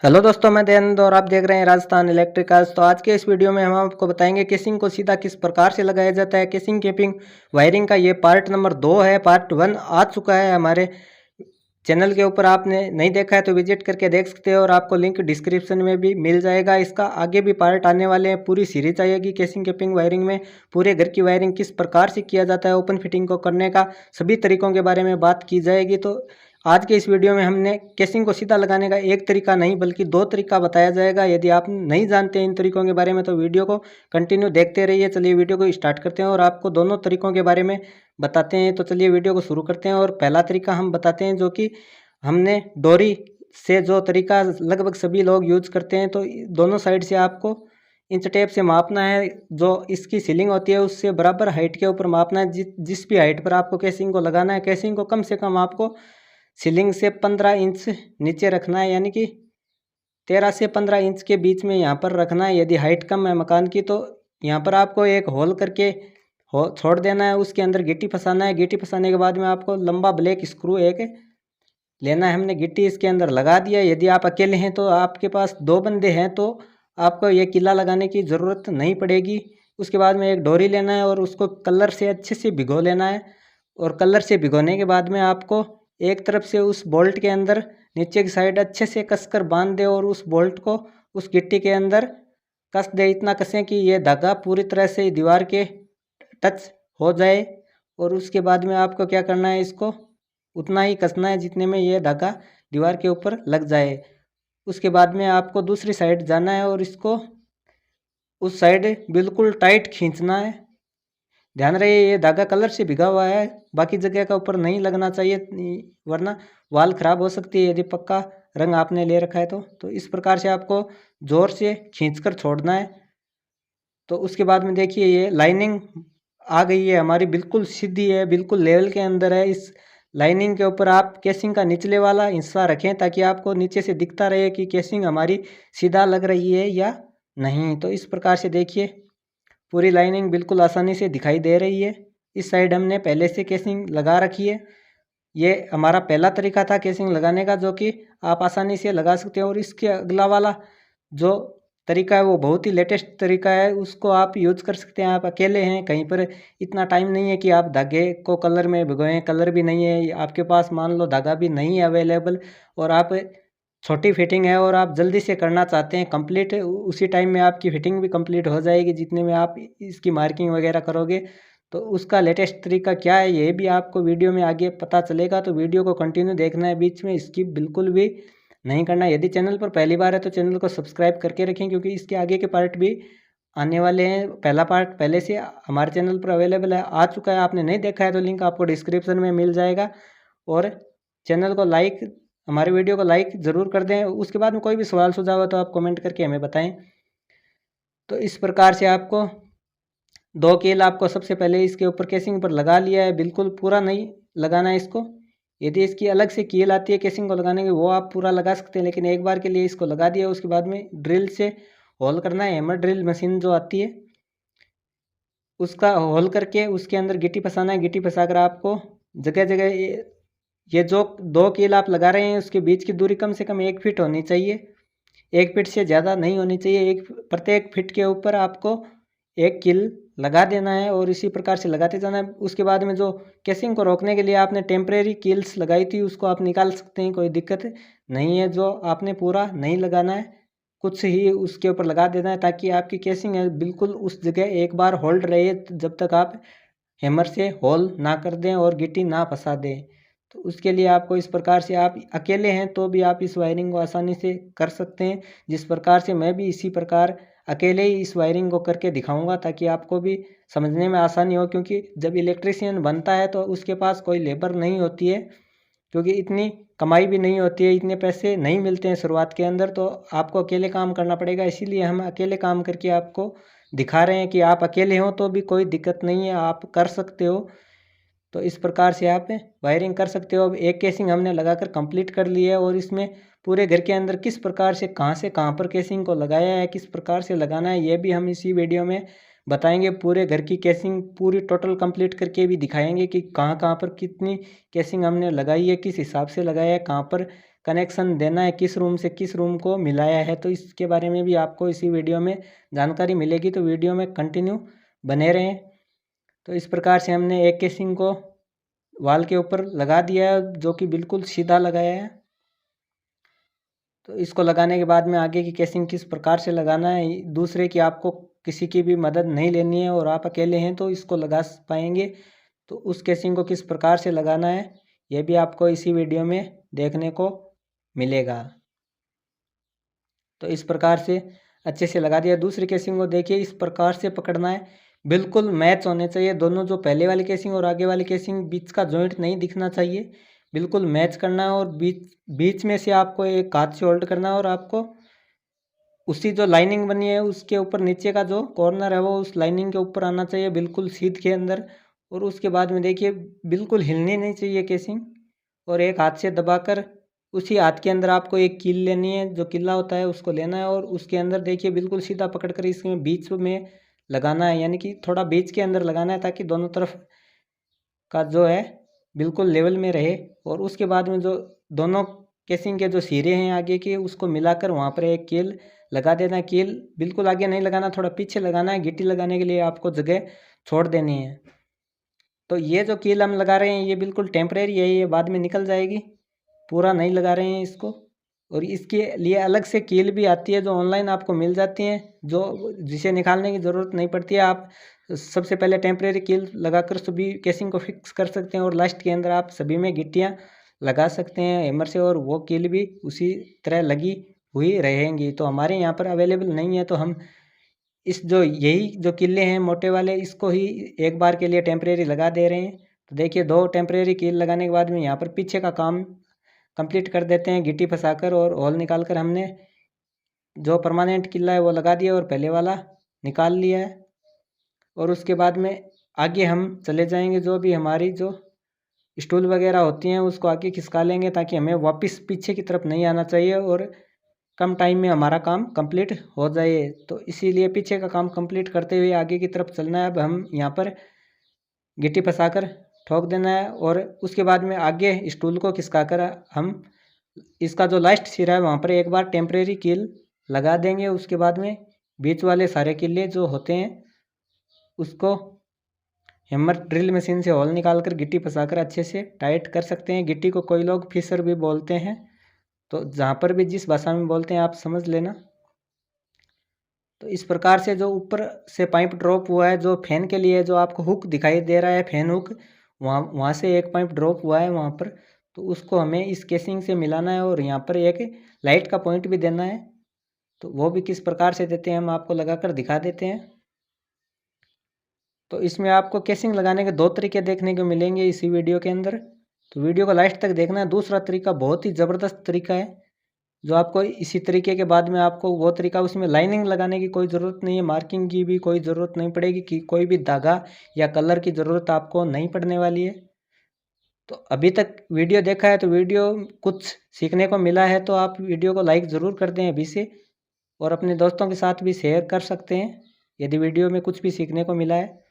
Hello दोस्तों, मैं दयानंद और आप देख रहे हैं राजस्थान इलेक्ट्रिकल्स। तो आज के इस वीडियो में हम आपको बताएंगे केसिंग को सीधा किस प्रकार से लगाया जाता है। केसिंग केपिंग वायरिंग का ये पार्ट नंबर 2 है। पार्ट 1 आ चुका है हमारे चैनल के ऊपर, आपने नहीं देखा है तो विजिट करके देख सकते हो और आपको लिंक डिस्क्रिप्शन में भी मिल जाएगा। इसका आगे भी पार्ट आने वाले हैं, पूरी सीरीज आएगी केसिंग केपिंग वायरिंग में। पूरे घर की वायरिंग किस प्रकार से किया जाता है, ओपन फिटिंग को करने का सभी तरीकों के बारे में बात की जाएगी। तो आज के इस वीडियो में हमने केसिंग को सीधा लगाने का एक तरीका नहीं बल्कि 2 तरीका बताया जाएगा। यदि आप नहीं जानते इन तरीकों के बारे में तो वीडियो को कंटिन्यू देखते रहिए। चलिए वीडियो को स्टार्ट करते हैं और आपको दोनों तरीकों के बारे में बताते हैं। तो चलिए वीडियो को शुरू करते हैं और पहला तरीका हम बताते हैं, जो कि हमने डोरी से जो तरीका लगभग सभी लोग यूज करते हैं। तो दोनों साइड से आपको इंच टेप से मापना है। जो इसकी सीलिंग होती है उससे बराबर हाइट के ऊपर मापना है। जिस भी हाइट पर आपको केसिंग को लगाना है, केसिंग को कम से कम आपको सीलिंग से 15 इंच नीचे रखना है, यानी कि 13 से 15 इंच के बीच में यहाँ पर रखना है। यदि हाइट कम है मकान की तो यहाँ पर आपको एक होल करके छोड़ देना है, उसके अंदर गिट्टी फंसाना है। गिट्टी फंसाने के बाद में आपको लंबा ब्लैक स्क्रू एक लेना है। हमने गिट्टी इसके अंदर लगा दिया। यदि आप अकेले हैं तो आपके पास 2 बंदे हैं तो आपको ये किला लगाने की ज़रूरत नहीं पड़ेगी। उसके बाद में एक डोरी लेना है और उसको कलर से अच्छे से भिगो लेना है। और कलर से भिगोने के बाद में आपको एक तरफ से उस बोल्ट के अंदर नीचे की साइड अच्छे से कसकर बांध दे और उस बोल्ट को उस गिट्टी के अंदर कस दे। इतना कसें कि ये धागा पूरी तरह से दीवार के टच हो जाए। और उसके बाद में आपको क्या करना है, इसको उतना ही कसना है जितने में ये धागा दीवार के ऊपर लग जाए। उसके बाद में आपको दूसरी साइड जाना है और इसको उस साइड बिल्कुल टाइट खींचना है। ध्यान रहे ये धागा कलर से भिगा हुआ है, बाकी जगह का ऊपर नहीं लगना चाहिए, वरना वाल ख़राब हो सकती है यदि पक्का रंग आपने ले रखा है तो इस प्रकार से आपको ज़ोर से खींचकर छोड़ना है। तो उसके बाद में देखिए ये लाइनिंग आ गई है हमारी, बिल्कुल सीधी है, बिल्कुल लेवल के अंदर है। इस लाइनिंग के ऊपर आप केसिंग का निचले वाला हिस्सा रखें ताकि आपको नीचे से दिखता रहे कि केसिंग हमारी सीधा लग रही है या नहीं। तो इस प्रकार से देखिए पूरी लाइनिंग बिल्कुल आसानी से दिखाई दे रही है। इस साइड हमने पहले से केसिंग लगा रखी है। ये हमारा पहला तरीका था केसिंग लगाने का, जो कि आप आसानी से लगा सकते हैं। और इसके अगला वाला जो तरीका है वो बहुत ही लेटेस्ट तरीका है, उसको आप यूज़ कर सकते हैं। आप अकेले हैं, कहीं पर इतना टाइम नहीं है कि आप धागे को कलर में भिगोएं, कलर भी नहीं है आपके पास, मान लो धागा भी नहीं है अवेलेबल, और आप छोटी फिटिंग है और आप जल्दी से करना चाहते हैं कंप्लीट, उसी टाइम में आपकी फिटिंग भी कंप्लीट हो जाएगी जितने में आप इसकी मार्किंग वगैरह करोगे। तो उसका लेटेस्ट तरीका क्या है ये भी आपको वीडियो में आगे पता चलेगा। तो वीडियो को कंटिन्यू देखना है, बीच में स्किप बिल्कुल भी नहीं करना। यदि चैनल पर पहली बार है तो चैनल को सब्सक्राइब करके रखें, क्योंकि इसके आगे के पार्ट भी आने वाले हैं। पहला पार्ट पहले से हमारे चैनल पर अवेलेबल है, आ चुका है, आपने नहीं देखा है तो लिंक आपको डिस्क्रिप्शन में मिल जाएगा। और चैनल को लाइक, हमारे वीडियो को लाइक ज़रूर कर दें। उसके बाद में कोई भी सवाल सुझाव हो तो आप कमेंट करके हमें बताएं। तो इस प्रकार से आपको 2 कील आपको सबसे पहले इसके ऊपर केसिंग पर लगा लिया है, बिल्कुल पूरा नहीं लगाना है इसको। यदि इसकी अलग से कील आती है केसिंग को लगाने की वो आप पूरा लगा सकते हैं, लेकिन एक बार के लिए इसको लगा दिया। उसके बाद में ड्रिल से होल करना है। हैमर ड्रिल मशीन जो आती है उसका होल करके उसके अंदर गिट्टी फंसाना है। गिट्टी फंसाकर आपको जगह जगह ये जो 2 कील आप लगा रहे हैं उसके बीच की दूरी कम से कम 1 फीट होनी चाहिए। 1 फीट से ज़्यादा नहीं होनी चाहिए। प्रत्येक फीट के ऊपर आपको 1 कील लगा देना है और इसी प्रकार से लगाते जाना है। उसके बाद में जो केसिंग को रोकने के लिए आपने टेम्परेरी कील्स लगाई थी उसको आप निकाल सकते हैं, कोई दिक्कत नहीं है। जो आपने पूरा नहीं लगाना है, कुछ ही उसके ऊपर लगा देना है ताकि आपकी केसिंग है बिल्कुल उस जगह एक बार होल्ड रहे जब तक आप हैमर से होल ना कर दें और गिट्टी ना फंसा दें। तो उसके लिए आपको इस प्रकार से, आप अकेले हैं तो भी आप इस वायरिंग को आसानी से कर सकते हैं। जिस प्रकार से मैं भी इसी प्रकार अकेले ही इस वायरिंग को करके दिखाऊंगा ताकि आपको भी समझने में आसानी हो, क्योंकि जब इलेक्ट्रिशियन बनता है तो उसके पास कोई लेबर नहीं होती है, क्योंकि इतनी कमाई भी नहीं होती है, इतने पैसे नहीं मिलते हैं शुरुआत के अंदर, तो आपको अकेले काम करना पड़ेगा। इसीलिए हम अकेले काम करके आपको दिखा रहे हैं कि आप अकेले हो तो भी कोई दिक्कत नहीं है, आप कर सकते हो। तो इस प्रकार से आप वायरिंग कर सकते हो। अब एक केसिंग हमने लगाकर कंप्लीट कर ली है और इसमें पूरे घर के अंदर किस प्रकार से कहाँ पर केसिंग को लगाया है, किस प्रकार से लगाना है, ये भी हम इसी वीडियो में बताएंगे। पूरे घर की केसिंग पूरी टोटल कंप्लीट करके भी दिखाएंगे कि कहाँ पर कितनी केसिंग हमने लगाई है, किस हिसाब से लगाया है, कहाँ पर कनेक्शन देना है, किस रूम से किस रूम को मिलाया है, तो इसके बारे में भी आपको इसी वीडियो में जानकारी मिलेगी। तो वीडियो में कंटिन्यू बने रहें। तो इस प्रकार से हमने एक केसिंग को वाल के ऊपर लगा दिया है, जो कि बिल्कुल सीधा लगाया है। तो इसको लगाने के बाद में आगे की केसिंग किस प्रकार से लगाना है, दूसरे की आपको किसी की भी मदद नहीं लेनी है और आप अकेले हैं तो इसको लगा पाएंगे। तो उस केसिंग को किस प्रकार से लगाना है यह भी आपको इसी वीडियो में देखने को मिलेगा। तो इस प्रकार से अच्छे से लगा दिया। दूसरी केसिंग को देखिए, इस प्रकार से पकड़ना है, बिल्कुल मैच होने चाहिए दोनों, जो पहले वाली केसिंग और आगे वाली केसिंग, बीच का जॉइंट नहीं दिखना चाहिए, बिल्कुल मैच करना है। और बीच में से आपको एक हाथ से होल्ड करना है और आपको उसी जो लाइनिंग बनी है उसके ऊपर नीचे का जो कॉर्नर है वो उस लाइनिंग के ऊपर आना चाहिए, बिल्कुल सीध के अंदर। और उसके बाद में देखिए बिल्कुल हिलनी नहीं चाहिए केसिंग, और एक हाथ से दबाकर उसी हाथ के अंदर आपको एक कील लेनी है, जो किला होता है उसको लेना है और उसके अंदर देखिए बिल्कुल सीधा पकड़कर इसमें बीच में लगाना है, यानी कि थोड़ा बीच के अंदर लगाना है ताकि दोनों तरफ का जो है बिल्कुल लेवल में रहे। और उसके बाद में जो दोनों केसिंग के जो सिरे हैं आगे के उसको मिलाकर वहाँ पर एक कील लगा देना है। कील बिल्कुल आगे नहीं लगाना, थोड़ा पीछे लगाना है, गिट्टी लगाने के लिए आपको जगह छोड़ देनी है। तो ये जो कील हम लगा रहे हैं ये बिल्कुल टेम्परेरी है, ये बाद में निकल जाएगी, पूरा नहीं लगा रहे हैं इसको। और इसके लिए अलग से कील भी आती है जो ऑनलाइन आपको मिल जाती हैं, जो जिसे निकालने की ज़रूरत नहीं पड़ती है। आप सबसे पहले टेम्परेरी कील लगाकर सभी केसिंग को फिक्स कर सकते हैं और लास्ट के अंदर आप सभी में गिट्टियाँ लगा सकते हैं हैमर से, और वो कील भी उसी तरह लगी हुई रहेंगी। तो हमारे यहाँ पर अवेलेबल नहीं है, तो हम इस जो यही जो किले हैं मोटे वाले इसको ही एक बार के लिए टेम्परेरी लगा दे रहे हैं। तो देखिए 2 टेम्परेरी कील लगाने के बाद में यहाँ पर पीछे का काम कंप्लीट कर देते हैं गिट्टी फंसाकर, और होल निकाल कर हमने जो परमानेंट किला है वो लगा दिया और पहले वाला निकाल लिया है। और उसके बाद में आगे हम चले जाएंगे, जो भी हमारी जो स्टूल वगैरह होती हैं उसको आगे खिसका लेंगे ताकि हमें वापस पीछे की तरफ नहीं आना चाहिए और कम टाइम में हमारा काम कंप्लीट हो जाए। तो इसीलिए पीछे का काम कंप्लीट करते हुए आगे की तरफ चलना है। अब हम यहाँ पर गिट्टी फंसाकर ठोक देना है और उसके बाद में आगे स्टूल को खिसकाकर हम इसका जो लास्ट सिरा है वहाँ पर एक बार टेम्परेरी कील लगा देंगे। उसके बाद में बीच वाले सारे किले जो होते हैं उसको हैमर ड्रिल मशीन से होल निकाल कर गिट्टी फंसाकर अच्छे से टाइट कर सकते हैं। गिट्टी को कोई लोग फिशर भी बोलते हैं, तो जहाँ पर भी जिस भाषा में बोलते हैं आप समझ लेना। तो इस प्रकार से जो ऊपर से पाइप ड्रॉप हुआ है जो फैन के लिए, जो आपको हुक दिखाई दे रहा है फैन हुक, वहाँ से एक पाइप ड्रॉप हुआ है वहाँ पर, तो उसको हमें इस केसिंग से मिलाना है और यहाँ पर एक लाइट का पॉइंट भी देना है। तो वो भी किस प्रकार से देते हैं हम आपको लगा कर दिखा देते हैं। तो इसमें आपको केसिंग लगाने के 2 तरीके देखने को मिलेंगे इसी वीडियो के अंदर, तो वीडियो को लास्ट तक देखना है। दूसरा तरीका बहुत ही ज़बरदस्त तरीका है, जो आपको इसी तरीके के बाद में आपको वो तरीका, उसमें लाइनिंग लगाने की कोई ज़रूरत नहीं है, मार्किंग की भी कोई ज़रूरत नहीं पड़ेगी, कि कोई भी धागा या कलर की ज़रूरत आपको नहीं पड़ने वाली है। तो अभी तक वीडियो देखा है तो वीडियो कुछ सीखने को मिला है तो आप वीडियो को लाइक ज़रूर कर दें अभी से, और अपने दोस्तों के साथ भी शेयर कर सकते हैं यदि वीडियो में कुछ भी सीखने को मिला है।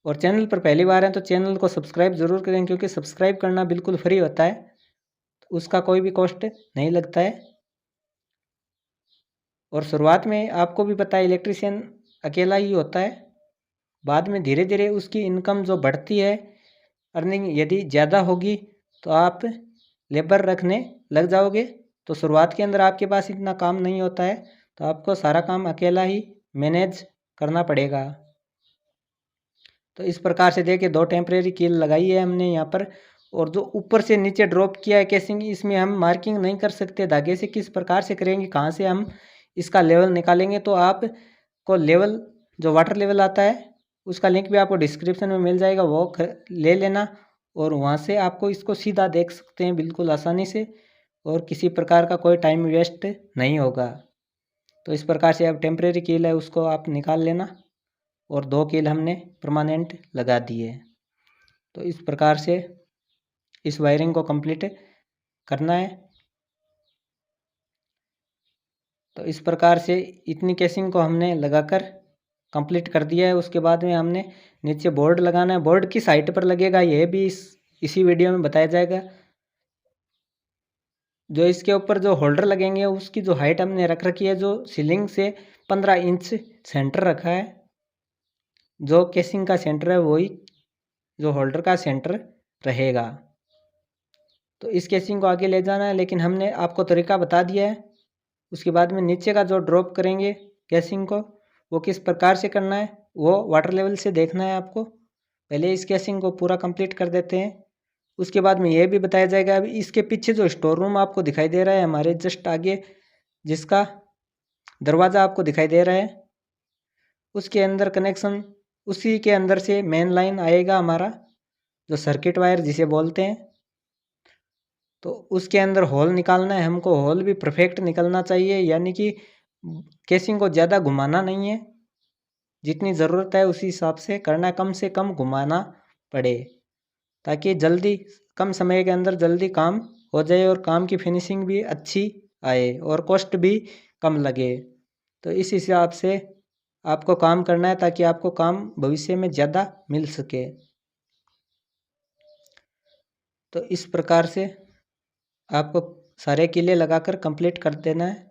और चैनल पर पहली बार हैं तो चैनल को सब्सक्राइब ज़रूर करें, क्योंकि सब्सक्राइब करना बिल्कुल फ्री होता है, तो उसका कोई भी कॉस्ट नहीं लगता है। और शुरुआत में आपको भी पता है इलेक्ट्रीशियन अकेला ही होता है, बाद में धीरे धीरे उसकी इनकम जो बढ़ती है, अर्निंग यदि ज़्यादा होगी तो आप लेबर रखने लग जाओगे। तो शुरुआत के अंदर आपके पास इतना काम नहीं होता है, तो आपको सारा काम अकेला ही मैनेज करना पड़ेगा। तो इस प्रकार से देखिए 2 टेम्परेरी कील लगाई है हमने यहाँ पर, और जो ऊपर से नीचे ड्रॉप किया है केसिंग, इसमें हम मार्किंग नहीं कर सकते धागे से, किस प्रकार से करेंगे, कहाँ से हम इसका लेवल निकालेंगे। तो आपको लेवल जो वाटर लेवल आता है उसका लिंक भी आपको डिस्क्रिप्शन में मिल जाएगा, वो ले लेना और वहाँ से आपको इसको सीधा देख सकते हैं बिल्कुल आसानी से, और किसी प्रकार का कोई टाइम वेस्ट नहीं होगा। तो इस प्रकार से अब टेम्परेरी कील है उसको आप निकाल लेना, और 2 कील हमने परमानेंट लगा दिए। तो इस प्रकार से इस वायरिंग को कंप्लीट करना है। तो इस प्रकार से इतनी केसिंग को हमने लगाकर कंप्लीट कर दिया है। उसके बाद में हमने नीचे बोर्ड लगाना है, बोर्ड किस हाइट पर लगेगा यह भी इसी वीडियो में बताया जाएगा। जो इसके ऊपर जो होल्डर लगेंगे उसकी जो हाइट हमने रख रखी है जो सीलिंग से 15 इंच सेंटर रखा है। जो केसिंग का सेंटर है वही जो होल्डर का सेंटर रहेगा। तो इस केसिंग को आगे ले जाना है, लेकिन हमने आपको तरीका बता दिया है। उसके बाद में नीचे का जो ड्रॉप करेंगे केसिंग को वो किस प्रकार से करना है वो वाटर लेवल से देखना है आपको। पहले इस केसिंग को पूरा कंप्लीट कर देते हैं। उसके बाद में ये भी बताया जाएगा। अभी इसके पीछे जो स्टोर रूम आपको दिखाई दे रहा है हमारे जस्ट आगे, जिसका दरवाज़ा आपको दिखाई दे रहा है, उसके अंदर कनेक्शन उसी के अंदर से मेन लाइन आएगा हमारा, जो सर्किट वायर जिसे बोलते हैं। तो उसके अंदर होल निकालना है हमको। होल भी परफेक्ट निकलना चाहिए, यानी कि केसिंग को ज़्यादा घुमाना नहीं है, जितनी ज़रूरत है उसी हिसाब से करना है, कम से कम घुमाना पड़े ताकि जल्दी कम समय के अंदर जल्दी काम हो जाए और काम की फिनिशिंग भी अच्छी आए और कॉस्ट भी कम लगे। तो इस हिसाब से आपको काम करना है ताकि आपको काम भविष्य में ज़्यादा मिल सके। तो इस प्रकार से आपको सारे कीले लगाकर कंप्लीट कर देना है।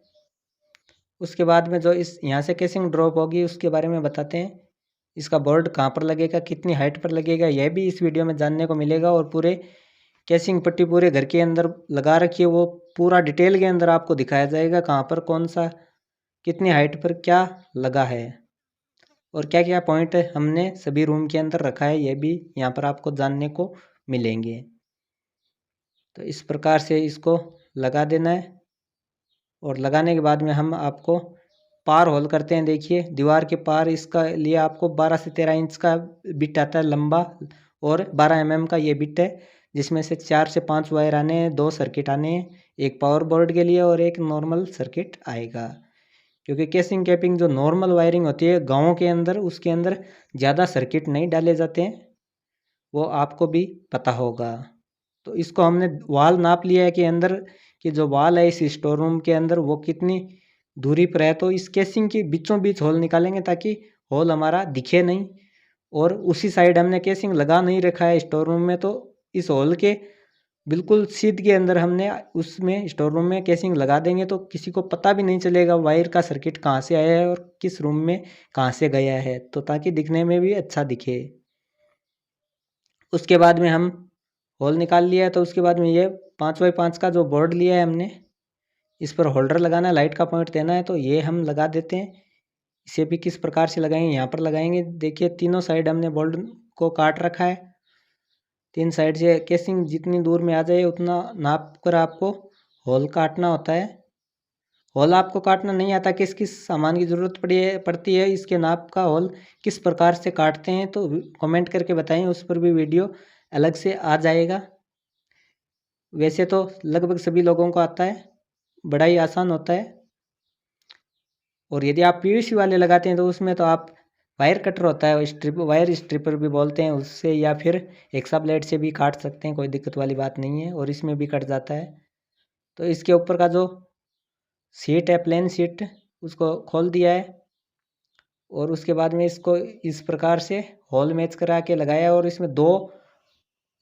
उसके बाद में जो इस यहाँ से केसिंग ड्रॉप होगी उसके बारे में बताते हैं। इसका बोर्ड कहाँ पर लगेगा, कितनी हाइट पर लगेगा, यह भी इस वीडियो में जानने को मिलेगा। और पूरे केसिंग पट्टी पूरे घर के अंदर लगा रखी है, वो पूरा डिटेल के अंदर आपको दिखाया जाएगा कहाँ पर कौन सा कितनी हाइट पर क्या लगा है और क्या क्या पॉइंट हमने सभी रूम के अंदर रखा है, यह भी यहाँ पर आपको जानने को मिलेंगे। तो इस प्रकार से इसको लगा देना है। और लगाने के बाद में हम आपको पार होल करते हैं। देखिए दीवार के पार इसका लिए आपको 12 से 13 इंच का बिट आता है लंबा, और 12 mm का ये बिट है, जिसमें से 4 से 5 वायर आने हैं, 2 सर्किट आने हैं, एक पावर बोर्ड के लिए और एक नॉर्मल सर्किट आएगा। क्योंकि केसिंग कैपिंग जो नॉर्मल वायरिंग होती है गाँव के अंदर, उसके अंदर ज़्यादा सर्किट नहीं डाले जाते हैं, वो आपको भी पता होगा। तो इसको हमने वाल नाप लिया है कि अंदर की जो वाल है इस स्टोर रूम के अंदर वो कितनी दूरी पर है। तो इस केसिंग के बीचों बीच होल निकालेंगे ताकि होल हमारा दिखे नहीं। और उसी साइड हमने केसिंग लगा नहीं रखा है स्टोर रूम में, तो इस होल के बिल्कुल सीध के अंदर हमने उसमें स्टोर रूम में केसिंग लगा देंगे, तो किसी को पता भी नहीं चलेगा वायर का सर्किट कहाँ से आया है और किस रूम में कहाँ से गया है, तो ताकि दिखने में भी अच्छा दिखे। उसके बाद में हम होल निकाल लिया है, तो उसके बाद में ये 5x5 का जो बोर्ड लिया है हमने, इस पर होल्डर लगाना है, लाइट का पॉइंट देना है, तो ये हम लगा देते हैं। इसे भी किस प्रकार से लगाएंगे, यहाँ पर लगाएंगे। देखिए तीनों साइड हमने बोल्ट को काट रखा है। 3 साइड से केसिंग जितनी दूर में आ जाए उतना नाप कर आपको होल काटना होता है। होल आपको काटना नहीं आता, किस किस सामान की ज़रूरत पड़ती है इसके नाप का होल किस प्रकार से काटते हैं, तो कमेंट करके बताएं, उस पर भी वीडियो अलग से आ जाएगा। वैसे तो लगभग सभी लोगों को आता है, बड़ा ही आसान होता है। और यदि आप पीवीसी वाले लगाते हैं तो उसमें तो आप वायर कटर होता है, वायर स्ट्रिपर भी बोलते हैं उससे, या फिर एक्सा ब्लेड से भी काट सकते हैं, कोई दिक्कत वाली बात नहीं है, और इसमें भी कट जाता है। तो इसके ऊपर का जो सीट है प्लेन सीट, उसको खोल दिया है और उसके बाद में इसको इस प्रकार से होल मैच करा के लगाया। और इसमें 2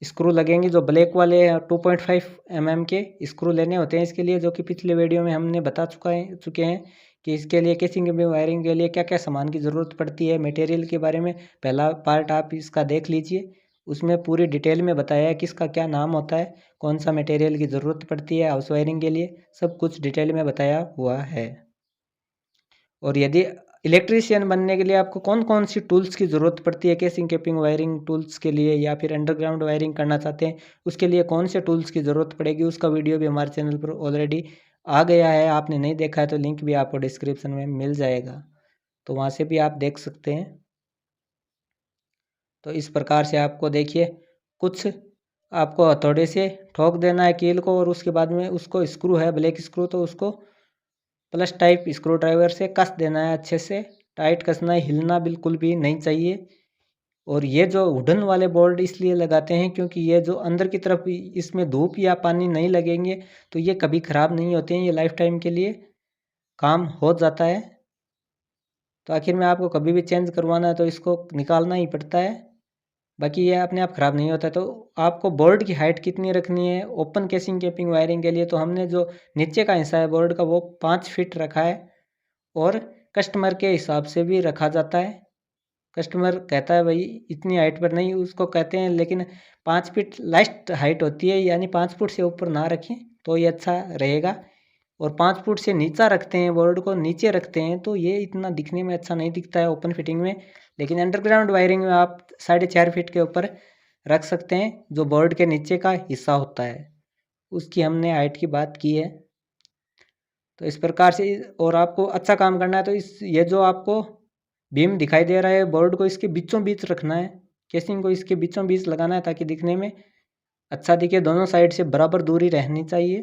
स्क्रू लगेंगे जो ब्लैक वाले 2.5 mm के स्क्रू लेने होते हैं इसके लिए, जो कि पिछले वीडियो में हमने बता चुके हैं कि इसके लिए केसिंग में वायरिंग के लिए क्या क्या सामान की ज़रूरत पड़ती है। मटेरियल के बारे में पहला पार्ट आप इसका देख लीजिए, उसमें पूरी डिटेल में बताया है किसका क्या नाम होता है, कौन सा मटेरियल की ज़रूरत पड़ती है हाउस वायरिंग के लिए, सब कुछ डिटेल में बताया हुआ है। और यदि इलेक्ट्रीशियन बनने के लिए आपको कौन कौन सी टूल्स की ज़रूरत पड़ती है केसिंग कैपिंग वायरिंग टूल्स के लिए, या फिर अंडरग्राउंड वायरिंग करना चाहते हैं उसके लिए कौन से टूल्स की ज़रूरत पड़ेगी, उसका वीडियो भी हमारे चैनल पर ऑलरेडी आ गया है। आपने नहीं देखा है तो लिंक भी आपको डिस्क्रिप्शन में मिल जाएगा, तो वहाँ से भी आप देख सकते हैं। तो इस प्रकार से आपको देखिए कुछ आपको हथौड़े से ठोक देना है कील को, और उसके बाद में उसको स्क्रू है ब्लैक स्क्रू, तो उसको प्लस टाइप स्क्रू ड्राइवर से कस देना है, अच्छे से टाइट कसना है, हिलना बिल्कुल भी नहीं चाहिए। और ये जो वुडन वाले बोर्ड इसलिए लगाते हैं क्योंकि ये जो अंदर की तरफ इसमें धूप या पानी नहीं लगेंगे तो ये कभी ख़राब नहीं होते हैं, ये लाइफ टाइम के लिए काम हो जाता है। तो आखिर में आपको कभी भी चेंज करवाना है तो इसको निकालना ही पड़ता है। बाकी ये अपने आप ख़राब नहीं होता। तो आपको बोर्ड की हाइट कितनी रखनी है ओपन केसिंग केपिंग वायरिंग के लिए, तो हमने जो नीचे का हिस्सा है बोर्ड का वो 5 फीट रखा है और कस्टमर के हिसाब से भी रखा जाता है। कस्टमर कहता है भाई इतनी हाइट पर नहीं, उसको कहते हैं, लेकिन 5 फीट लास्ट हाइट होती है, यानी 5 फुट से ऊपर ना रखें तो ये अच्छा रहेगा। और 5 फुट से नीचा रखते हैं, बोर्ड को नीचे रखते हैं तो ये इतना दिखने में अच्छा नहीं दिखता है ओपन फिटिंग में। लेकिन अंडरग्राउंड वायरिंग में आप 4.5 फीट के ऊपर रख सकते हैं, जो बोर्ड के नीचे का हिस्सा होता है उसकी हमने हाइट की बात की है। तो इस प्रकार से, और आपको अच्छा काम करना है तो ये जो आपको बीम दिखाई दे रहा है बोर्ड को इसके बीचों बीच रखना है, केसिंग को इसके बीचों बीच लगाना है ताकि दिखने में अच्छा दिखे। दोनों साइड से बराबर दूरी रहनी चाहिए।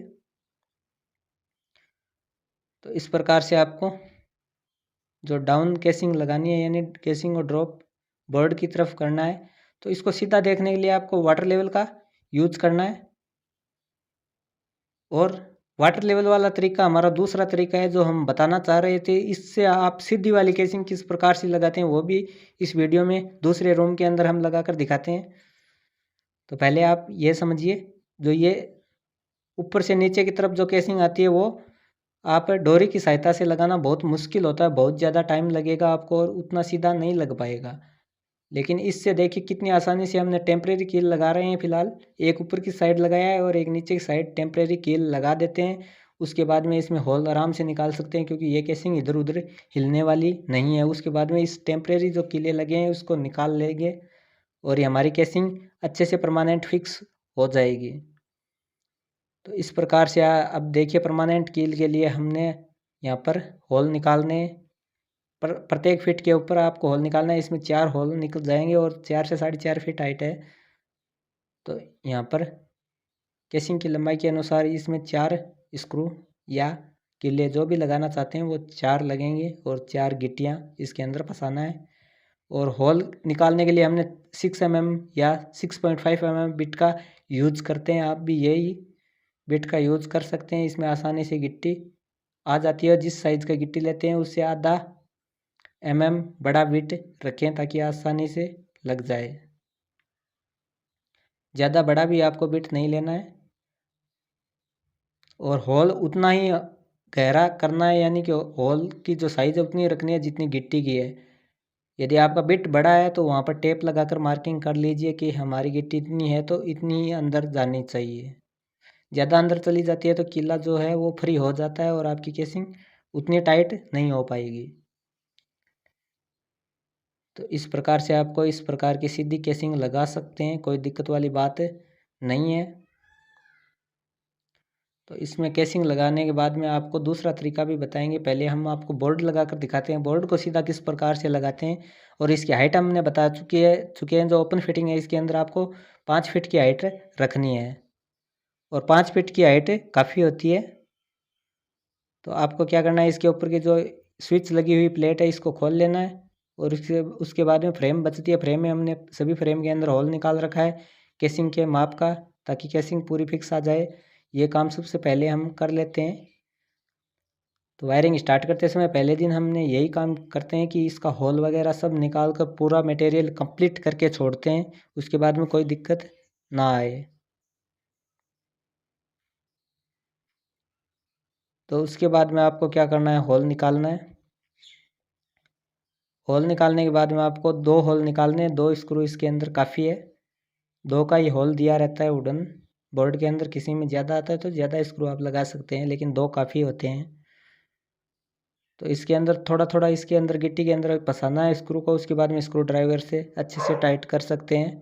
तो इस प्रकार से आपको जो डाउन केसिंग लगानी है, यानी केसिंग और ड्रॉप बोर्ड की तरफ करना है। तो इसको सीधा देखने के लिए आपको वाटर लेवल का यूज करना है। और वाटर लेवल वाला तरीका हमारा दूसरा तरीका है जो हम बताना चाह रहे थे। इससे आप सीधी वाली केसिंग किस प्रकार से लगाते हैं वो भी इस वीडियो में दूसरे रूम के अंदर हम लगाकर दिखाते हैं। तो पहले आप ये समझिए, जो ये ऊपर से नीचे की तरफ जो केसिंग आती है वो आप डोरी की सहायता से लगाना बहुत मुश्किल होता है, बहुत ज़्यादा टाइम लगेगा आपको और उतना सीधा नहीं लग पाएगा। लेकिन इससे देखिए कितनी आसानी से हमने टेम्परेरी कील लगा रहे हैं। फ़िलहाल एक ऊपर की साइड लगाया है और एक नीचे की साइड टेम्परेरी कील लगा देते हैं। उसके बाद में इसमें होल आराम से निकाल सकते हैं क्योंकि ये केसिंग इधर उधर हिलने वाली नहीं है। उसके बाद में इस टेम्परेरी जो कीलें लगे हैं उसको निकाल लेंगे और ये हमारी केसिंग अच्छे से परमानेंट फिक्स हो जाएगी। तो इस प्रकार से अब देखिए परमानेंट कील के लिए हमने यहाँ पर होल निकालने, पर प्रत्येक फीट के ऊपर आपको होल निकालना है। इसमें 4 होल निकल जाएंगे और 4 से 4.5 फीट हाइट है। तो यहाँ पर केसिंग की लंबाई के अनुसार इसमें 4 स्क्रू या किले जो भी लगाना चाहते हैं वो 4 लगेंगे और 4 गिट्टियाँ इसके अंदर फंसाना है। और होल निकालने के लिए हमने 6 mm या 6.5 mm बिट का यूज करते हैं। आप भी यही बिट का यूज कर सकते हैं। इसमें आसानी से गिट्टी आ जाती है। जिस साइज़ का गिट्टी लेते हैं उससे आधा बड़ा बिट रखें ताकि आसानी से लग जाए। ज़्यादा बड़ा भी आपको बिट नहीं लेना है और होल उतना ही गहरा करना है, यानी कि होल की जो साइज़ है उतनी रखनी है जितनी गिट्टी की है। यदि आपका बिट बड़ा है तो वहाँ पर टेप लगाकर मार्किंग कर लीजिए कि हमारी गिट्टी इतनी है तो इतनी ही अंदर जानी चाहिए। ज़्यादा अंदर चली जाती है तो किला जो है वो फ्री हो जाता है और आपकी केसिंग उतनी टाइट नहीं हो पाएगी। तो इस प्रकार से आपको इस प्रकार की सीधी केसिंग लगा सकते हैं, कोई दिक्कत वाली बात नहीं है। तो इसमें केसिंग लगाने के बाद में आपको दूसरा तरीका भी बताएंगे। पहले हम आपको बोर्ड लगाकर दिखाते हैं, बोर्ड को सीधा किस प्रकार से लगाते हैं। और इसकी हाइट हमने बता चुके हैं जो ओपन फिटिंग है इसके अंदर आपको 5 फीट की हाइट रखनी है और 5 फीट की हाइट काफ़ी होती है। तो आपको क्या करना है, इसके ऊपर की जो स्विच लगी हुई प्लेट है इसको खोल लेना है और उसके बाद में फ्रेम बचती है। फ्रेम में हमने सभी फ्रेम के अंदर होल निकाल रखा है केसिंग के माप का, ताकि केसिंग पूरी फिक्स आ जाए। ये काम सबसे पहले हम कर लेते हैं। तो वायरिंग स्टार्ट करते समय पहले दिन हमने यही काम करते हैं कि इसका होल वगैरह सब निकाल कर पूरा मटेरियल कंप्लीट करके छोड़ते हैं, उसके बाद में कोई दिक्कत ना आए। तो उसके बाद में आपको क्या करना है, होल निकालना है। होल निकालने के बाद में आपको 2 होल निकालने हैं। 2 स्क्रू इसके अंदर काफ़ी है। 2 का ही होल दिया रहता है वुडन बोर्ड के अंदर। किसी में ज़्यादा आता है तो ज़्यादा स्क्रू आप लगा सकते हैं, लेकिन 2 काफ़ी होते हैं। तो इसके अंदर थोड़ा थोड़ा इसके अंदर गिट्टी के अंदर फंसाना है स्क्रू को। उसके बाद में स्क्रू ड्राइवर से अच्छे से टाइट कर सकते हैं।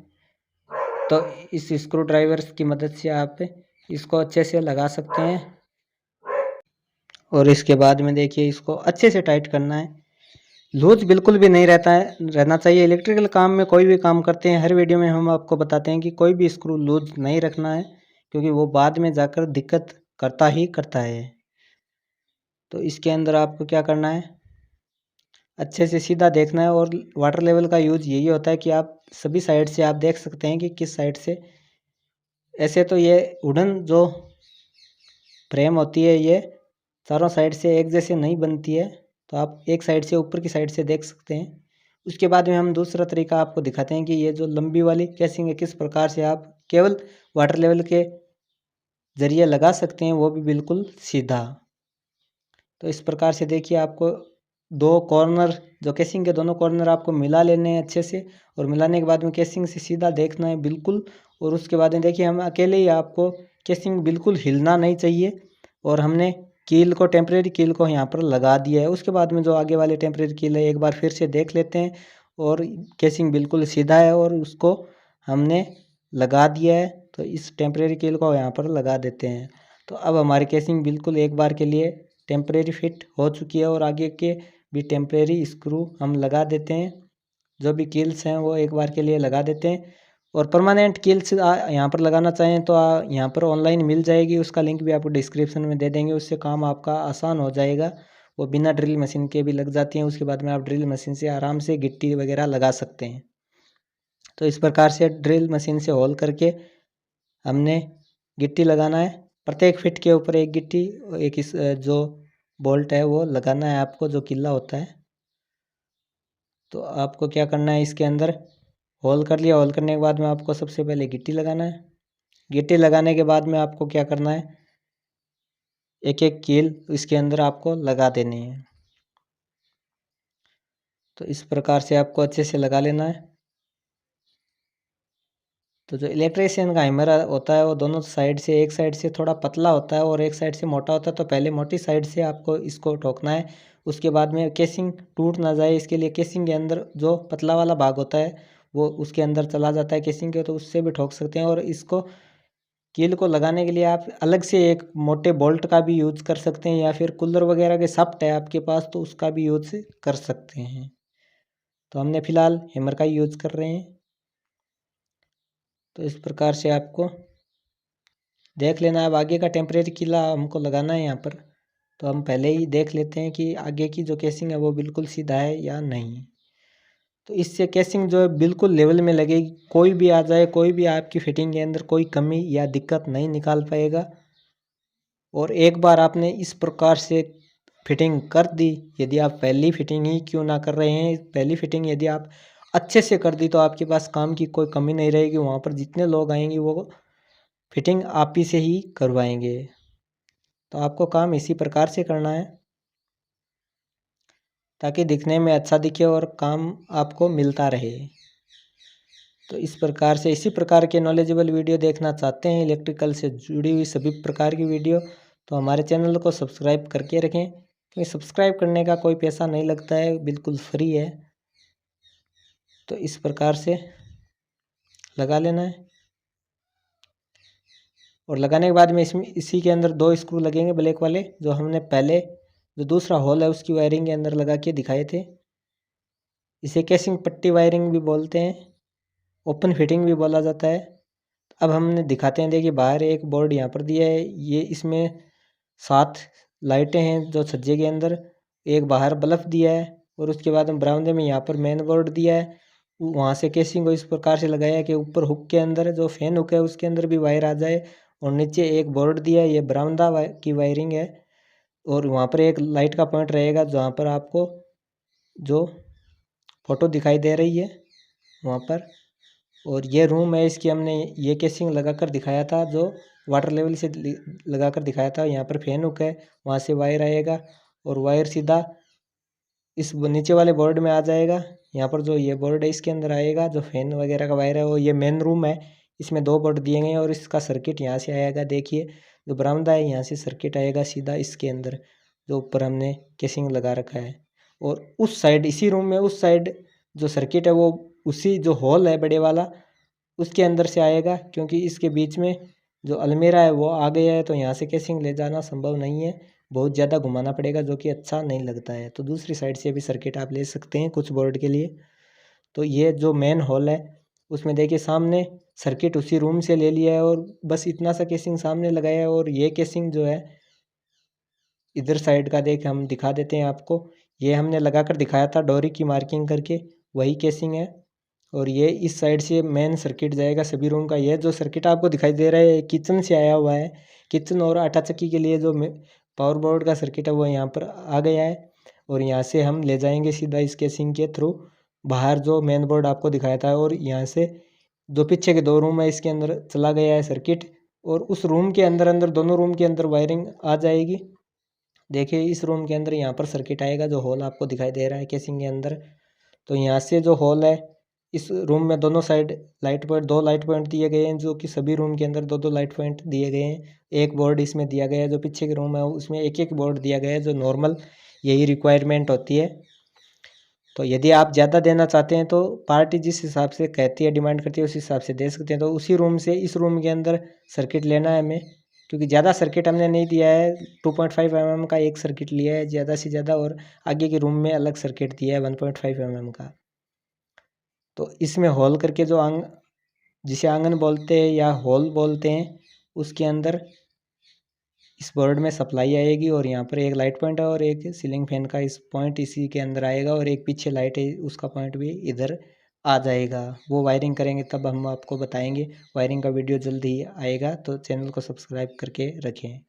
तो इस स्क्रू ड्राइवर की मदद से आप इसको अच्छे से लगा सकते हैं। और इसके बाद में देखिए इसको अच्छे से टाइट करना है। लूज बिल्कुल भी नहीं रहना चाहिए। इलेक्ट्रिकल काम में कोई भी काम करते हैं हर वीडियो में हम आपको बताते हैं कि कोई भी स्क्रू लूज नहीं रखना है, क्योंकि वो बाद में जाकर दिक्कत करता ही करता है। तो इसके अंदर आपको क्या करना है, अच्छे से सीधा देखना है। और वाटर लेवल का यूज यही होता है कि आप सभी साइड से आप देख सकते हैं कि किस साइड से। ऐसे तो ये वुडन जो फ्रेम होती है ये चारों साइड से एक जैसे नहीं बनती है, तो आप एक साइड से ऊपर की साइड से देख सकते हैं। उसके बाद में हम दूसरा तरीका आपको दिखाते हैं कि ये जो लंबी वाली केसिंग है किस प्रकार से आप केवल वाटर लेवल के ज़रिए लगा सकते हैं, वो भी बिल्कुल सीधा। तो इस प्रकार से देखिए आपको दो कॉर्नर जो केसिंग के दोनों कॉर्नर आपको मिला लेने हैं अच्छे से, और मिलाने के बाद में केसिंग से सीधा देखना है बिल्कुल। और उसके बाद में देखिए हम अकेले ही आपको केसिंग बिल्कुल हिलना नहीं चाहिए, और हमने कील को टेम्परेरी कील को यहाँ पर लगा दिया है। उसके बाद में जो आगे वाले टेम्परेरी कील है एक बार फिर से देख लेते हैं, और केसिंग बिल्कुल सीधा है और उसको हमने लगा दिया है। तो इस टेम्परेरी कील को यहाँ पर लगा देते हैं। तो अब हमारी केसिंग बिल्कुल एक बार के लिए टेम्परेरी फिट हो चुकी है, और आगे के भी टेम्परेरी स्क्रू हम लगा देते हैं। जो भी कील्स हैं वो एक बार के लिए लगा देते हैं। और परमानेंट कील्स यहाँ पर लगाना चाहें तो यहाँ पर ऑनलाइन मिल जाएगी, उसका लिंक भी आपको डिस्क्रिप्शन में दे देंगे। उससे काम आपका आसान हो जाएगा, वो बिना ड्रिल मशीन के भी लग जाती हैं। उसके बाद में आप ड्रिल मशीन से आराम से गिट्टी वगैरह लगा सकते हैं। तो इस प्रकार से ड्रिल मशीन से होल करके हमने गिट्टी लगाना है। प्रत्येक फिट के ऊपर एक गिट्टी, एक इस जो बोल्ट है वो लगाना है आपको, जो किल्ला होता है। तो आपको क्या करना है, इसके अंदर होल कर लिया। होल करने के बाद में आपको सबसे पहले गिट्टी लगाना है। गिट्टी लगाने के बाद में आपको क्या करना है, एक एक कील इसके अंदर आपको लगा देनी है। तो इस प्रकार से आपको अच्छे से लगा लेना है। तो जो इलेक्ट्रीशियन का हैमर होता है वो दोनों साइड से, एक साइड से थोड़ा पतला होता है और एक साइड से मोटा होता है। तो पहले मोटी साइड से आपको इसको ठोकना है। उसके बाद में केसिंग टूट ना जाए इसके लिए केसिंग के अंदर जो पतला वाला भाग होता है वो उसके अंदर चला जाता है केसिंग के, तो उससे भी ठोक सकते हैं। और इसको कील को लगाने के लिए आप अलग से एक मोटे बोल्ट का भी यूज कर सकते हैं, या फिर कूलर वगैरह के शाफ्ट है आपके पास तो उसका भी यूज कर सकते हैं। तो हमने फ़िलहाल हैमर का यूज कर रहे हैं। तो इस प्रकार से आपको देख लेना है। अब आगे का टेम्परेरी किला हमको लगाना है यहाँ पर। तो हम पहले ही देख लेते हैं कि आगे की जो केसिंग है वो बिल्कुल सीधा है या नहीं। तो इससे केसिंग जो है बिल्कुल लेवल में लगेगी। कोई भी आ जाए, कोई भी आपकी फिटिंग के अंदर कोई कमी या दिक्कत नहीं निकाल पाएगा। और एक बार आपने इस प्रकार से फिटिंग कर दी, यदि आप पहली फिटिंग ही क्यों ना कर रहे हैं, पहली फिटिंग यदि आप अच्छे से कर दी तो आपके पास काम की कोई कमी नहीं रहेगी। वहाँ पर जितने लोग आएंगे वो फिटिंग आप ही से ही करवाएंगे। तो आपको काम इसी प्रकार से करना है ताकि दिखने में अच्छा दिखे और काम आपको मिलता रहे। तो इस प्रकार से, इसी प्रकार के नॉलेजेबल वीडियो देखना चाहते हैं, इलेक्ट्रिकल से जुड़ी हुई सभी प्रकार की वीडियो, तो हमारे चैनल को सब्सक्राइब करके रखें, क्योंकि सब्सक्राइब करने का कोई पैसा नहीं लगता है, बिल्कुल फ्री है। तो इस प्रकार से लगा लेना है। और लगाने के बाद में इसमें इसी के अंदर दो स्क्रू लगेंगे ब्लैक वाले, जो हमने पहले जो दूसरा होल है उसकी वायरिंग के अंदर लगा के दिखाए थे। इसे केसिंग पट्टी वायरिंग भी बोलते हैं, ओपन फिटिंग भी बोला जाता है। अब हमने दिखाते हैं। देखिए बाहर एक बोर्ड यहाँ पर दिया है, ये इसमें 7 लाइटें हैं जो छज्जे के अंदर, एक बाहर बल्ब दिया है, और उसके बाद हम बरामदे में यहाँ पर मेन बोर्ड दिया है। वहाँ से केसिंग को इस प्रकार से लगाया है कि ऊपर हुक के अंदर जो फैन हुक है उसके अंदर भी वायर आ जाए, और नीचे एक बोर्ड दिया है, ये बरामदा की वायरिंग है। और वहाँ पर एक लाइट का पॉइंट रहेगा जहाँ पर आपको जो फोटो दिखाई दे रही है वहाँ पर। और ये रूम है, इसकी हमने ये केसिंग लगा कर दिखाया था, जो वाटर लेवल से लगा कर दिखाया था। यहाँ पर फैन हुक है, वहाँ से वायर आएगा और वायर सीधा इस नीचे वाले बोर्ड में आ जाएगा। यहाँ पर जो ये बोर्ड है इसके अंदर आएगा, जो फैन वगैरह का वायर है वो, ये मेन रूम है, इसमें 2 बोर्ड दिए गए हैं। और इसका सर्किट यहाँ से आएगा। देखिए जो बरामदा है यहाँ से सर्किट आएगा सीधा इसके अंदर, जो ऊपर हमने केसिंग लगा रखा है। और उस साइड, इसी रूम में उस साइड जो सर्किट है वो उसी जो हॉल है बड़े वाला उसके अंदर से आएगा, क्योंकि इसके बीच में जो अलमीरा है वो आ गया है। तो यहाँ से केसिंग ले जाना संभव नहीं है, बहुत ज़्यादा घुमाना पड़ेगा, जो कि अच्छा नहीं लगता है। तो दूसरी साइड से भी सर्किट आप ले सकते हैं कुछ बोर्ड के लिए। तो ये जो मेन हॉल है उसमें देखिए सामने सर्किट उसी रूम से ले लिया है, और बस इतना सा केसिंग सामने लगाया है। और ये केसिंग जो है इधर साइड का देख हम दिखा देते हैं आपको। ये हमने लगा कर दिखाया था डोरी की मार्किंग करके, वही केसिंग है। और ये इस साइड से मेन सर्किट जाएगा सभी रूम का। ये जो सर्किट आपको दिखाई दे रहा है किचन से आया हुआ है। किचन और आटा चक्की के लिए जो पावर बोर्ड का सर्किट है वो यहाँ पर आ गया है, और यहाँ से हम ले जाएंगे सीधा इस केसिंग के थ्रू बाहर जो मेन बोर्ड आपको दिखाया था और यहाँ से जो पीछे के 2 रूम है इसके अंदर चला गया है सर्किट, और उस रूम के अंदर अंदर दोनों रूम के अंदर वायरिंग आ जाएगी। देखिए इस रूम के अंदर यहाँ पर सर्किट आएगा, जो होल आपको दिखाई दे रहा है केसिंग के अंदर। तो यहाँ से जो होल है, इस रूम में दोनों side light point, 2 light point दिए गए हैं, जो कि सभी रूम के अंदर 2-2 लाइट पॉइंट दिए गए हैं। एक बोर्ड इसमें दिया गया है, जो पीछे के रूम है उसमें एक-एक बोर्ड दिया गया है, जो नॉर्मल यही रिक्वायरमेंट होती है। तो यदि आप ज़्यादा देना चाहते हैं तो पार्टी जिस हिसाब से कहती है, डिमांड करती है, उस हिसाब से दे सकते हैं। तो उसी रूम से इस रूम के अंदर सर्किट लेना है हमें, क्योंकि ज़्यादा सर्किट हमने नहीं दिया है। 2.5 mm का एक सर्किट लिया है ज़्यादा से ज़्यादा, और आगे के रूम में अलग सर्किट दिया है 1.5 mm का। तो इसमें होल करके जो जिसे आंगन बोलते हैं या हॉल बोलते हैं, उसके अंदर इस बोर्ड में सप्लाई आएगी, और यहाँ पर एक लाइट पॉइंट है और एक सीलिंग फैन का इस पॉइंट इसी के अंदर आएगा, और एक पीछे लाइट है उसका पॉइंट भी इधर आ जाएगा। वो वायरिंग करेंगे तब हम आपको बताएंगे। वायरिंग का वीडियो जल्द ही आएगा, तो चैनल को सब्सक्राइब करके रखें।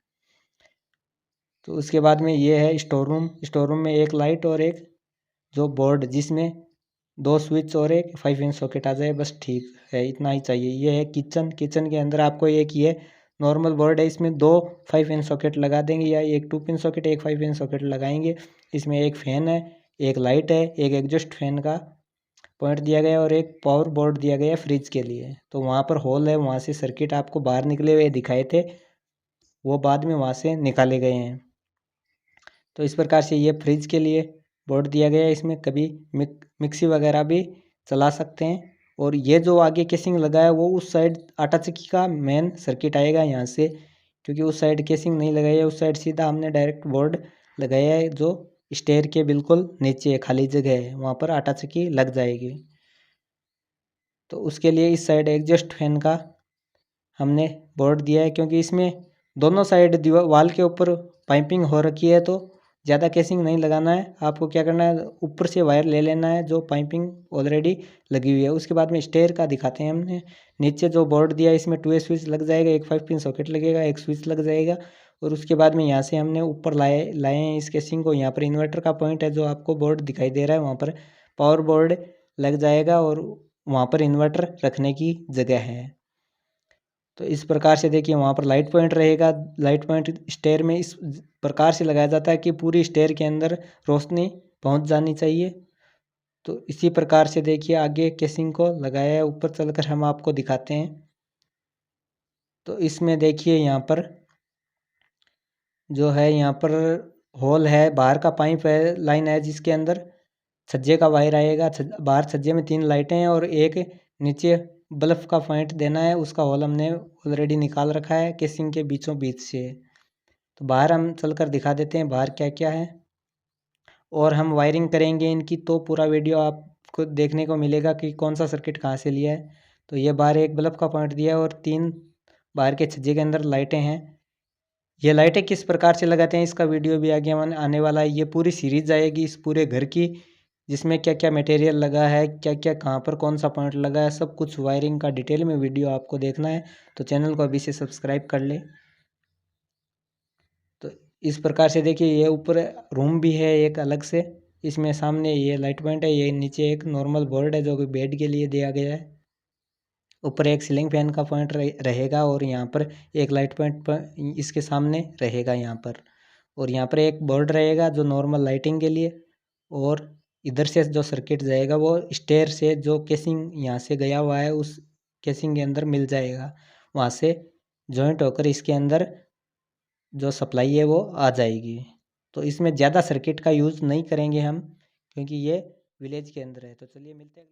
तो उसके बाद में ये है स्टोर रूम। स्टोर रूम में एक लाइट और एक जो बोर्ड जिसमें 2 स्विच और एक 5 इंच सॉकेट आ जाए, बस ठीक है, इतना ही चाहिए। ये है किचन। किचन के अंदर आपको एक ये नॉर्मल बोर्ड है, इसमें 2 5 इंच सॉकेट लगा देंगे, या एक 2 पिन सॉकेट एक 5 इंच सॉकेट लगाएंगे। इसमें एक फ़ैन है, एक लाइट है, एक एग्जॉस्ट फैन का पॉइंट दिया गया है, और एक पावर बोर्ड दिया गया है फ्रिज के लिए। तो वहाँ पर होल है, वहाँ से सर्किट आपको बाहर निकले हुए दिखाए थे, वो बाद में वहाँ से निकाले गए हैं। तो इस प्रकार से ये फ्रिज के लिए बोर्ड दिया गया है। इसमें कभी मिक्सी वगैरह भी चला सकते हैं। और ये जो आगे केसिंग लगा है वो उस साइड आटा चक्की का मेन सर्किट आएगा यहाँ से, क्योंकि उस साइड केसिंग नहीं लगाई है, उस साइड सीधा हमने डायरेक्ट बोर्ड लगाया है, जो स्टेयर के बिल्कुल नीचे खाली जगह है, वहाँ पर आटा चक्की लग जाएगी। तो उसके लिए इस साइड एग्जॉस्ट फैन का हमने बोर्ड दिया है, क्योंकि इसमें दोनों साइड दीवार वाल के ऊपर पाइपिंग हो रखी है, तो ज़्यादा केसिंग नहीं लगाना है। आपको क्या करना है, ऊपर से वायर ले लेना है जो पाइपिंग ऑलरेडी लगी हुई है। उसके बाद में स्टेयर का दिखाते हैं हमने। नीचे जो बोर्ड दिया है इसमें 2 स्विच लग जाएगा, एक 5 पिन सॉकेट लगेगा, एक स्विच लग जाएगा। और उसके बाद में यहाँ से हमने ऊपर लाए हैं इस केसिंग को। यहाँ पर इन्वर्टर का पॉइंट है, जो आपको बोर्ड दिखाई दे रहा है, वहाँ पर पावर बोर्ड लग जाएगा, और वहाँ पर इन्वर्टर रखने की जगह है। तो इस प्रकार से देखिए वहाँ पर लाइट पॉइंट रहेगा। लाइट पॉइंट स्टेयर में इस प्रकार से लगाया जाता है कि पूरी स्टेयर के अंदर रोशनी पहुँच जानी चाहिए। तो इसी प्रकार से देखिए आगे केसिंग को लगाया है। ऊपर चलकर हम आपको दिखाते हैं। तो इसमें देखिए यहाँ पर जो है, यहाँ पर होल है, बाहर का पाइप है, लाइन है, जिसके अंदर छज्जे का वायर आएगा। बाहर छज्जे में 3 लाइटें हैं, और एक नीचे बल्ब का पॉइंट देना है, उसका होल हमने ऑलरेडी निकाल रखा है केसिंग के बीचों बीच से। तो बाहर हम चलकर दिखा देते हैं बाहर क्या क्या है, और हम वायरिंग करेंगे इनकी, तो पूरा वीडियो आपको देखने को मिलेगा कि कौन सा सर्किट कहाँ से लिया है। तो ये बाहर एक बल्ब का पॉइंट दिया है, और 3 बाहर के छज्जे के अंदर लाइटें हैं। ये लाइटें किस प्रकार से लगाते हैं इसका वीडियो भी आगे आने वाला है। ये पूरी सीरीज आएगी इस पूरे घर की, जिसमें क्या क्या मटेरियल लगा है, क्या क्या कहाँ पर कौन सा पॉइंट लगा है, सब कुछ वायरिंग का डिटेल में वीडियो आपको देखना है। तो चैनल को अभी से सब्सक्राइब कर ले। तो इस प्रकार से देखिए ये ऊपर रूम भी है एक अलग से, इसमें सामने ये लाइट पॉइंट है, ये नीचे एक नॉर्मल बोर्ड है जो कि बेड के लिए दिया गया है। ऊपर एक सीलिंग फैन का पॉइंट रहेगा, और यहाँ पर एक लाइट पॉइंट पर इसके सामने रहेगा यहाँ पर। और यहाँ पर एक बोर्ड रहेगा जो नॉर्मल लाइटिंग के लिए, और इधर से जो सर्किट जाएगा वो स्टेयर से जो केसिंग यहाँ से गया हुआ है उस केसिंग के अंदर मिल जाएगा, वहाँ से जॉइंट होकर इसके अंदर जो सप्लाई है वो आ जाएगी। तो इसमें ज़्यादा सर्किट का यूज़ नहीं करेंगे हम, क्योंकि ये विलेज के अंदर है। तो चलिए मिलते हैं।